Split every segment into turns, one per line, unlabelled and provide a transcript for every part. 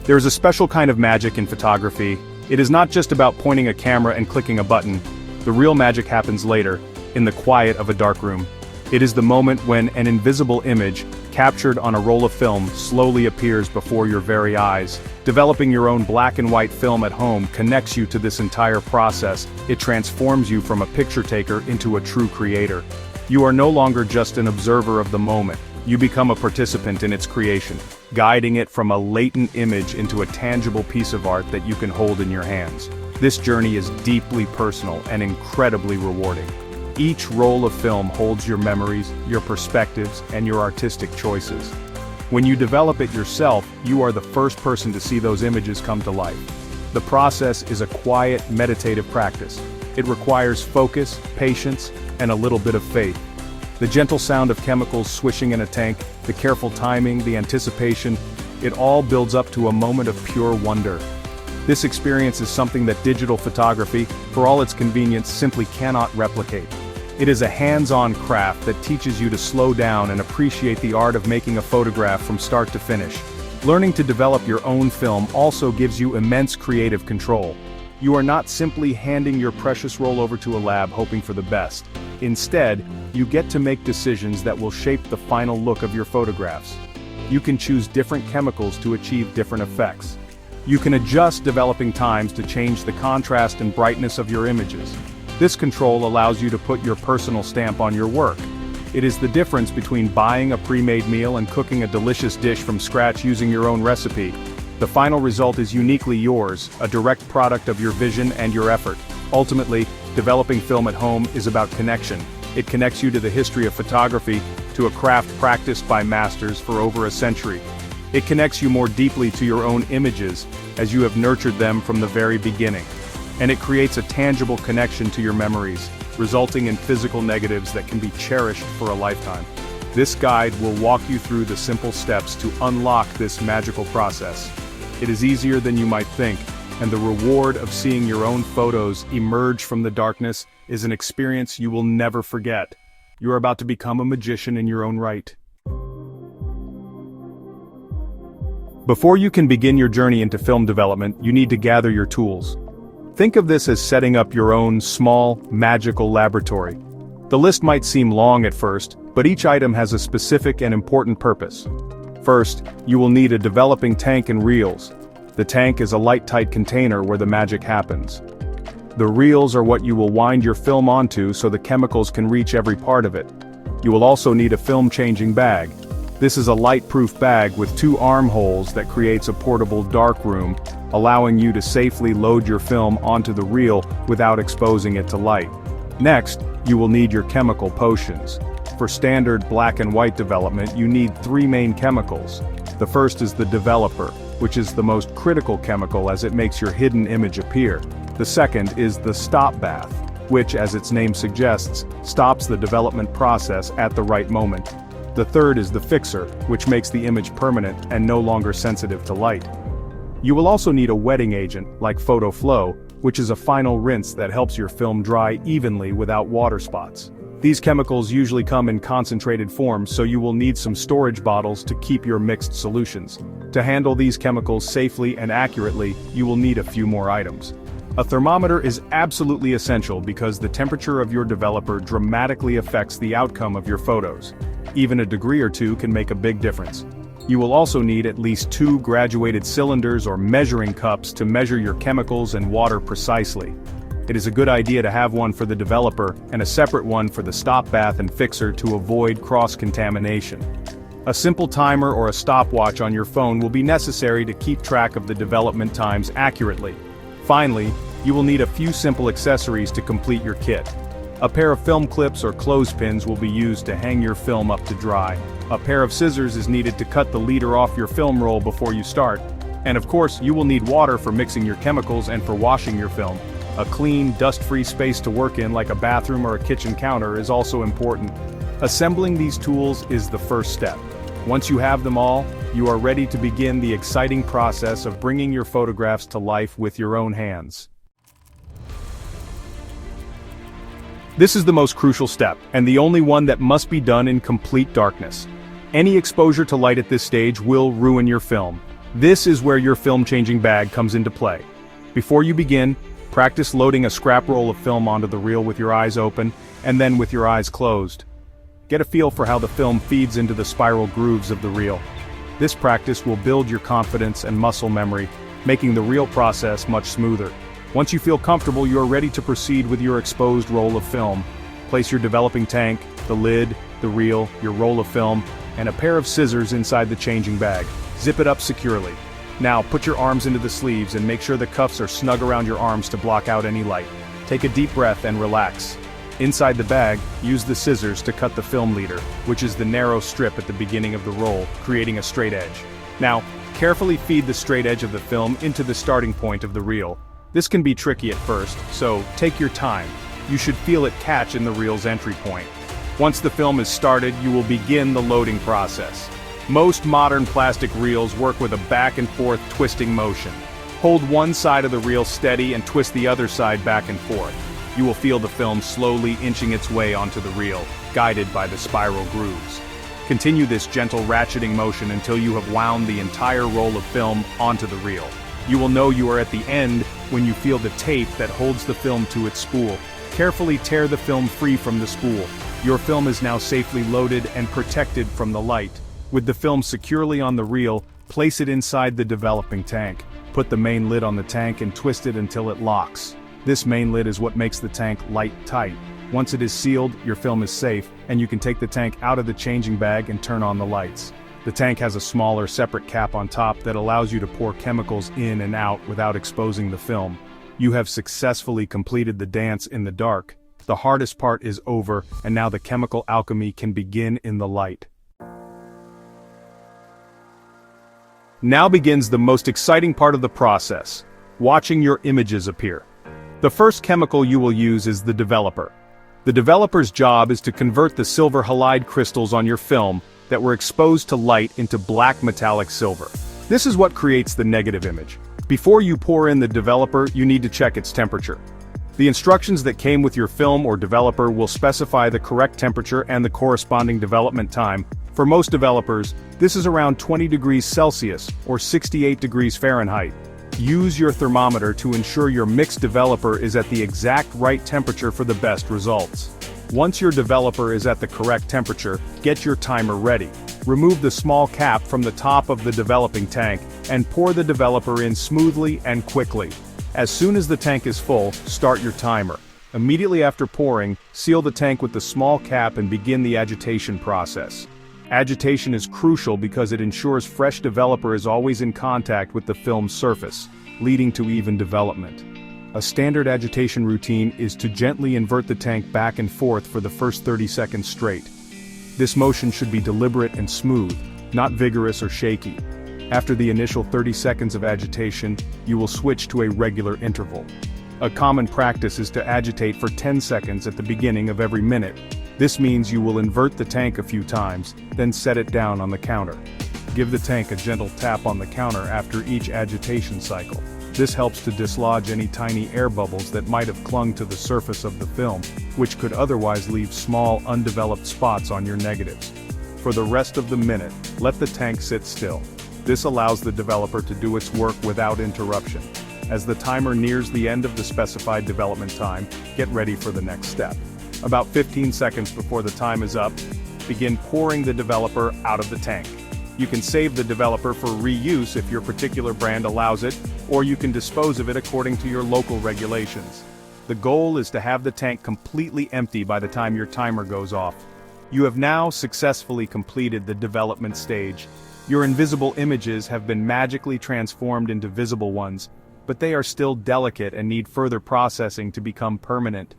There is a special kind of magic in photography. It is not just about pointing a camera and clicking a button. The real magic happens later, in the quiet of a dark room. It is the moment when an invisible image, captured on a roll of film, slowly appears before your very eyes. Developing your own black and white film at home connects you to this entire process. It transforms you from a picture taker into a true creator. You are no longer just an observer of the moment. You become a participant in its creation, guiding it from a latent image into a tangible piece of art that you can hold in your hands. This journey is deeply personal and incredibly rewarding. Each roll of film holds your memories, your perspectives, and your artistic choices. When you develop it yourself, you are the first person to see those images come to life. The process is a quiet, meditative practice. It requires focus, patience, and a little bit of faith. The gentle sound of chemicals swishing in a tank, the careful timing, the anticipation, it all builds up to a moment of pure wonder. This experience is something that digital photography, for all its convenience, simply cannot replicate. It is a hands-on craft that teaches you to slow down and appreciate the art of making a photograph from start to finish. Learning to develop your own film also gives you immense creative control. You are not simply handing your precious roll over to a lab hoping for the best. Instead, you get to make decisions that will shape the final look of your photographs. You can choose different chemicals to achieve different effects. You can adjust developing times to change the contrast and brightness of your images. This control allows you to put your personal stamp on your work. It is the difference between buying a pre-made meal and cooking a delicious dish from scratch using your own recipe. The final result is uniquely yours, a direct product of your vision and your effort. Ultimately, developing film at home is about connection. It connects you to the history of photography, to a craft practiced by masters for over a century. It connects you more deeply to your own images, as you have nurtured them from the very beginning. And it creates a tangible connection to your memories, resulting in physical negatives that can be cherished for a lifetime. This guide will walk you through the simple steps to unlock this magical process. It is easier than you might think, and the reward of seeing your own photos emerge from the darkness is an experience you will never forget. You are about to become a magician in your own right. Before you can begin your journey into film development, you need to gather your tools. Think of this as setting up your own small, magical laboratory. The list might seem long at first, but each item has a specific and important purpose. First, you will need a developing tank and reels. The tank is a light-tight container where the magic happens. The reels are what you will wind your film onto so the chemicals can reach every part of it. You will also need a film-changing bag. This is a light-proof bag with 2 armholes that creates a portable darkroom, allowing you to safely load your film onto the reel without exposing it to light. Next, you will need your chemical potions. For standard black and white development, you need 3 main chemicals. The first is the developer, which is the most critical chemical as it makes your hidden image appear. The second is the stop bath, which, as its name suggests, stops the development process at the right moment. The third is the fixer, which makes the image permanent and no longer sensitive to light. You will also need a wetting agent, like Photo Flow, which is a final rinse that helps your film dry evenly without water spots. These chemicals usually come in concentrated form, so you will need some storage bottles to keep your mixed solutions. To handle these chemicals safely and accurately, you will need a few more items. A thermometer is absolutely essential because the temperature of your developer dramatically affects the outcome of your photos. Even a degree or two can make a big difference. You will also need at least 2 graduated cylinders or measuring cups to measure your chemicals and water precisely. It is a good idea to have one for the developer and a separate one for the stop bath and fixer to avoid cross-contamination. A simple timer or a stopwatch on your phone will be necessary to keep track of the development times accurately. Finally, you will need a few simple accessories to complete your kit. A pair of film clips or clothespins will be used to hang your film up to dry. A pair of scissors is needed to cut the leader off your film roll before you start. And of course, you will need water for mixing your chemicals and for washing your film. A clean, dust-free space to work in, like a bathroom or a kitchen counter, is also important. Assembling these tools is the first step. Once you have them all, you are ready to begin the exciting process of bringing your photographs to life with your own hands. This is the most crucial step, and the only one that must be done in complete darkness. Any exposure to light at this stage will ruin your film. This is where your film changing bag comes into play. Before you begin, practice loading a scrap roll of film onto the reel with your eyes open, and then with your eyes closed. Get a feel for how the film feeds into the spiral grooves of the reel. This practice will build your confidence and muscle memory, making the reel process much smoother. Once you feel comfortable, you are ready to proceed with your exposed roll of film. Place your developing tank, the lid, the reel, your roll of film, and a pair of scissors inside the changing bag. Zip it up securely. Now, put your arms into the sleeves and make sure the cuffs are snug around your arms to block out any light. Take a deep breath and relax. Inside the bag, use the scissors to cut the film leader, which is the narrow strip at the beginning of the roll, creating a straight edge. Now, carefully feed the straight edge of the film into the starting point of the reel. This can be tricky at first, so take your time. You should feel it catch in the reel's entry point. Once the film is started, you will begin the loading process. Most modern plastic reels work with a back and forth twisting motion. Hold one side of the reel steady and twist the other side back and forth. You will feel the film slowly inching its way onto the reel, guided by the spiral grooves. Continue this gentle ratcheting motion until you have wound the entire roll of film onto the reel. You will know you are at the end when you feel the tape that holds the film to its spool. Carefully tear the film free from the spool. Your film is now safely loaded and protected from the light. With the film securely on the reel, place it inside the developing tank. Put the main lid on the tank and twist it until it locks. This main lid is what makes the tank light tight. Once it is sealed, your film is safe, and you can take the tank out of the changing bag and turn on the lights. The tank has a smaller separate cap on top that allows you to pour chemicals in and out without exposing the film. You have successfully completed the dance in the dark. The hardest part is over, and now the chemical alchemy can begin in the light. Now begins the most exciting part of the process: watching your images appear. The first chemical you will use is the developer. The developer's job is to convert the silver halide crystals on your film that were exposed to light into black metallic silver. This is what creates the negative image. Before you pour in the developer, you need to check its temperature. The instructions that came with your film or developer will specify the correct temperature and the corresponding development time. For most developers, this is around 20 degrees Celsius or 68 degrees Fahrenheit. Use your thermometer to ensure your mixed developer is at the exact right temperature for the best results. Once your developer is at the correct temperature, get your timer ready. Remove the small cap from the top of the developing tank and pour the developer in smoothly and quickly. As soon as the tank is full, start your timer. Immediately after pouring, seal the tank with the small cap and begin the agitation process. Agitation is crucial because it ensures fresh developer is always in contact with the film's surface, leading to even development. A standard agitation routine is to gently invert the tank back and forth for the first 30 seconds straight. This motion should be deliberate and smooth, not vigorous or shaky. After the initial 30 seconds of agitation, you will switch to a regular interval. A common practice is to agitate for 10 seconds at the beginning of every minute. This means you will invert the tank a few times, then set it down on the counter. Give the tank a gentle tap on the counter after each agitation cycle. This helps to dislodge any tiny air bubbles that might have clung to the surface of the film, which could otherwise leave small, undeveloped spots on your negatives. For the rest of the minute, let the tank sit still. This allows the developer to do its work without interruption. As the timer nears the end of the specified development time, get ready for the next step. About 15 seconds before the time is up, begin pouring the developer out of the tank. You can save the developer for reuse if your particular brand allows it, or you can dispose of it according to your local regulations. The goal is to have the tank completely empty by the time your timer goes off. You have now successfully completed the development stage. Your invisible images have been magically transformed into visible ones, but they are still delicate and need further processing to become permanent.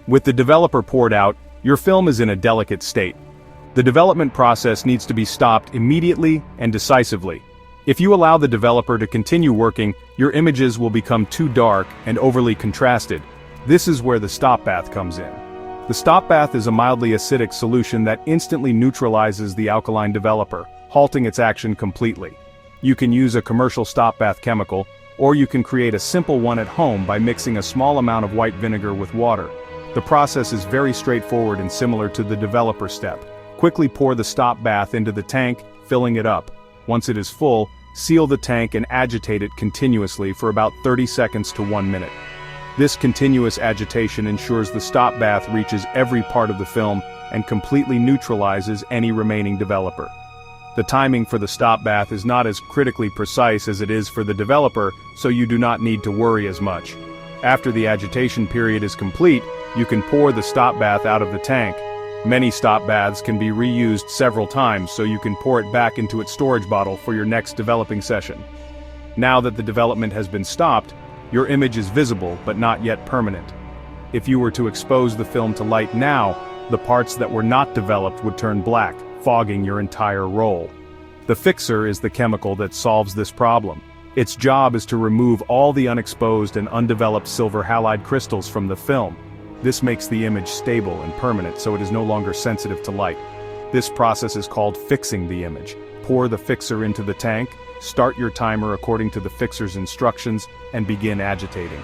With the developer poured out, your film is in a delicate state. The development process needs to be stopped immediately and decisively. If you allow the developer to continue working, your images will become too dark and overly contrasted. This is where the stop bath comes in. The stop bath is a mildly acidic solution that instantly neutralizes the alkaline developer, halting its action completely. You can use a commercial stop bath chemical, or you can create a simple one at home by mixing a small amount of white vinegar with water. The process is very straightforward and similar to the developer step. Quickly pour the stop bath into the tank, filling it up. Once it is full, seal the tank and agitate it continuously for about 30 seconds to 1 minute. This continuous agitation ensures the stop bath reaches every part of the film and completely neutralizes any remaining developer. The timing for the stop bath is not as critically precise as it is for the developer, so you do not need to worry as much. After the agitation period is complete, you can pour the stop bath out of the tank. Many stop baths can be reused several times, so you can pour it back into its storage bottle for your next developing session. Now that the development has been stopped, your image is visible but not yet permanent. If you were to expose the film to light now, the parts that were not developed would turn black, fogging your entire roll. The fixer is the chemical that solves this problem. Its job is to remove all the unexposed and undeveloped silver halide crystals from the film. This makes the image stable and permanent, so it is no longer sensitive to light. This process is called fixing the image. Pour the fixer into the tank, start your timer according to the fixer's instructions, and begin agitating.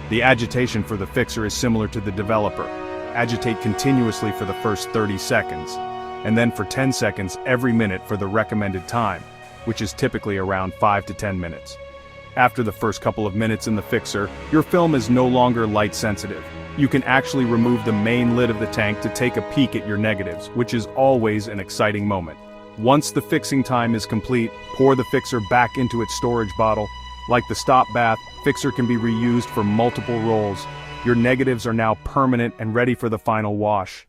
The agitation for the fixer is similar to the developer. Agitate continuously for the first 30 seconds, and then for 10 seconds every minute for the recommended time, which is typically around 5 to 10 minutes. After the first couple of minutes in the fixer, your film is no longer light sensitive. You can actually remove the main lid of the tank to take a peek at your negatives, which is always an exciting moment. Once the fixing time is complete, pour the fixer back into its storage bottle. Like the stop bath, fixer can be reused for multiple rolls. Your negatives are now permanent and ready for the final wash.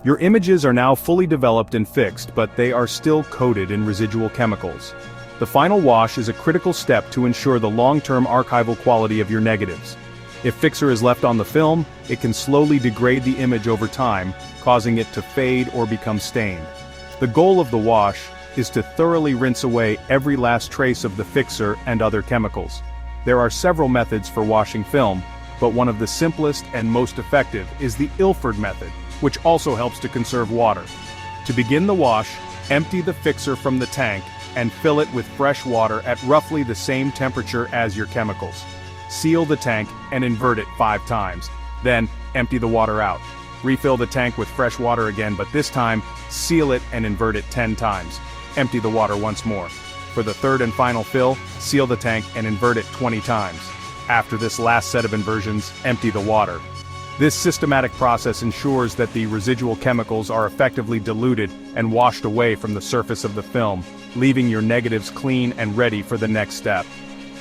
Your images are now fully developed and fixed, but they are still coated in residual chemicals. The final wash is a critical step to ensure the long-term archival quality of your negatives. If fixer is left on the film, it can slowly degrade the image over time, causing it to fade or become stained. The goal of the wash is to thoroughly rinse away every last trace of the fixer and other chemicals. There are several methods for washing film, but one of the simplest and most effective is the Ilford method, which also helps to conserve water. To begin the wash, empty the fixer from the tank and fill it with fresh water at roughly the same temperature as your chemicals. Seal the tank and invert it 5 times. Then, empty the water out. Refill the tank with fresh water again, but this time, seal it and invert it 10 times. Empty the water once more. For the third and final fill, seal the tank and invert it 20 times. After this last set of inversions, empty the water. This systematic process ensures that the residual chemicals are effectively diluted and washed away from the surface of the film, leaving your negatives clean and ready for the next step.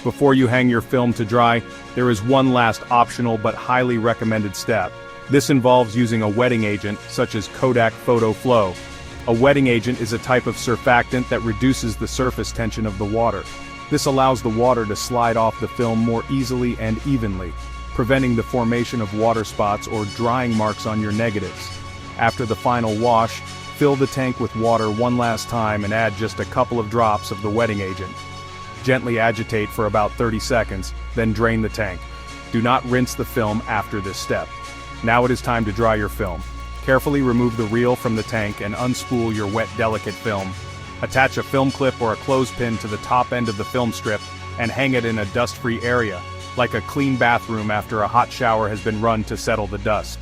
Before you hang your film to dry, there is one last optional but highly recommended step. This involves using a wetting agent, such as Kodak Photo Flow. A wetting agent is a type of surfactant that reduces the surface tension of the water. This allows the water to slide off the film more easily and evenly, preventing the formation of water spots or drying marks on your negatives. After the final wash, fill the tank with water one last time and add just a couple of drops of the wetting agent. Gently agitate for about 30 seconds, then drain the tank. Do not rinse the film after this step. Now it is time to dry your film. Carefully remove the reel from the tank and unspool your wet, delicate film. Attach a film clip or a clothespin to the top end of the film strip and hang it in a dust-free area, like a clean bathroom after a hot shower has been run to settle the dust.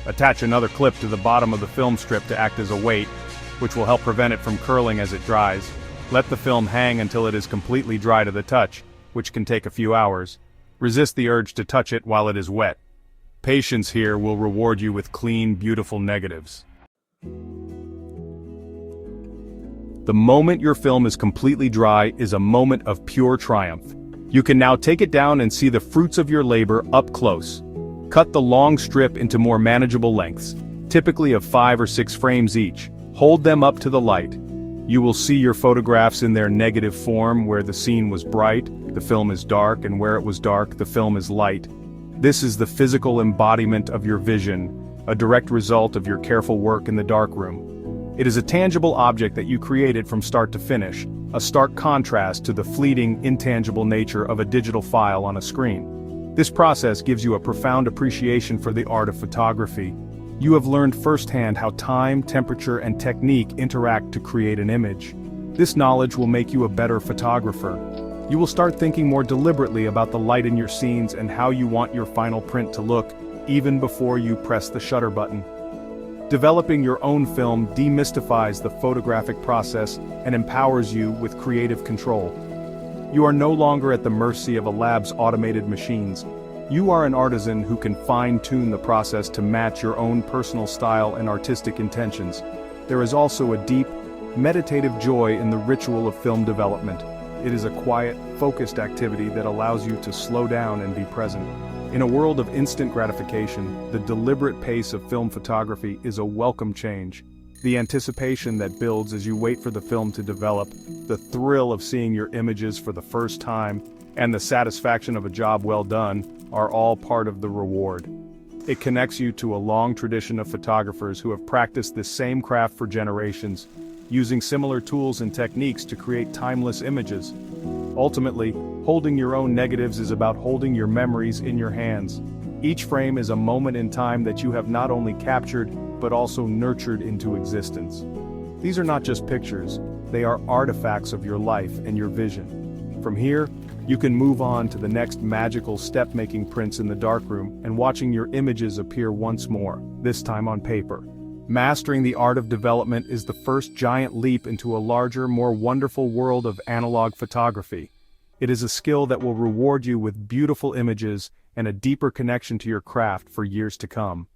Attach another clip to the bottom of the film strip to act as a weight, which will help prevent it from curling as it dries. Let the film hang until it is completely dry to the touch, which can take a few hours. Resist the urge to touch it while it is wet. Patience here will reward you with clean, beautiful negatives. The moment your film is completely dry is a moment of pure triumph. You can now take it down and see the fruits of your labor up close. Cut the long strip into more manageable lengths, typically of 5 or 6 frames each. Hold them up to the light. You will see your photographs in their negative form, where the scene was bright, the film is dark, and where it was dark, the film is light. This is the physical embodiment of your vision, a direct result of your careful work in the darkroom. It is a tangible object that you created from start to finish, a stark contrast to the fleeting, intangible nature of a digital file on a screen. This process gives you a profound appreciation for the art of photography. You have learned firsthand how time, temperature, and technique interact to create an image. This knowledge will make you a better photographer. You will start thinking more deliberately about the light in your scenes and how you want your final print to look, even before you press the shutter button. Developing your own film demystifies the photographic process and empowers you with creative control. You are no longer at the mercy of a lab's automated machines. You are an artisan who can fine-tune the process to match your own personal style and artistic intentions. There is also a deep, meditative joy in the ritual of film development. It is a quiet, focused activity that allows you to slow down and be present. In a world of instant gratification, the deliberate pace of film photography is a welcome change. The anticipation that builds as you wait for the film to develop, the thrill of seeing your images for the first time, and the satisfaction of a job well done are all part of the reward. It connects you to a long tradition of photographers who have practiced this same craft for generations, using similar tools and techniques to create timeless images. Ultimately, holding your own negatives is about holding your memories in your hands. Each frame is a moment in time that you have not only captured, but also nurtured into existence. These are not just pictures, they are artifacts of your life and your vision. From here, you can move on to the next magical step, making prints in the darkroom and watching your images appear once more, this time on paper. Mastering the art of development is the first giant leap into a larger, more wonderful world of analog photography. It is a skill that will reward you with beautiful images and a deeper connection to your craft for years to come.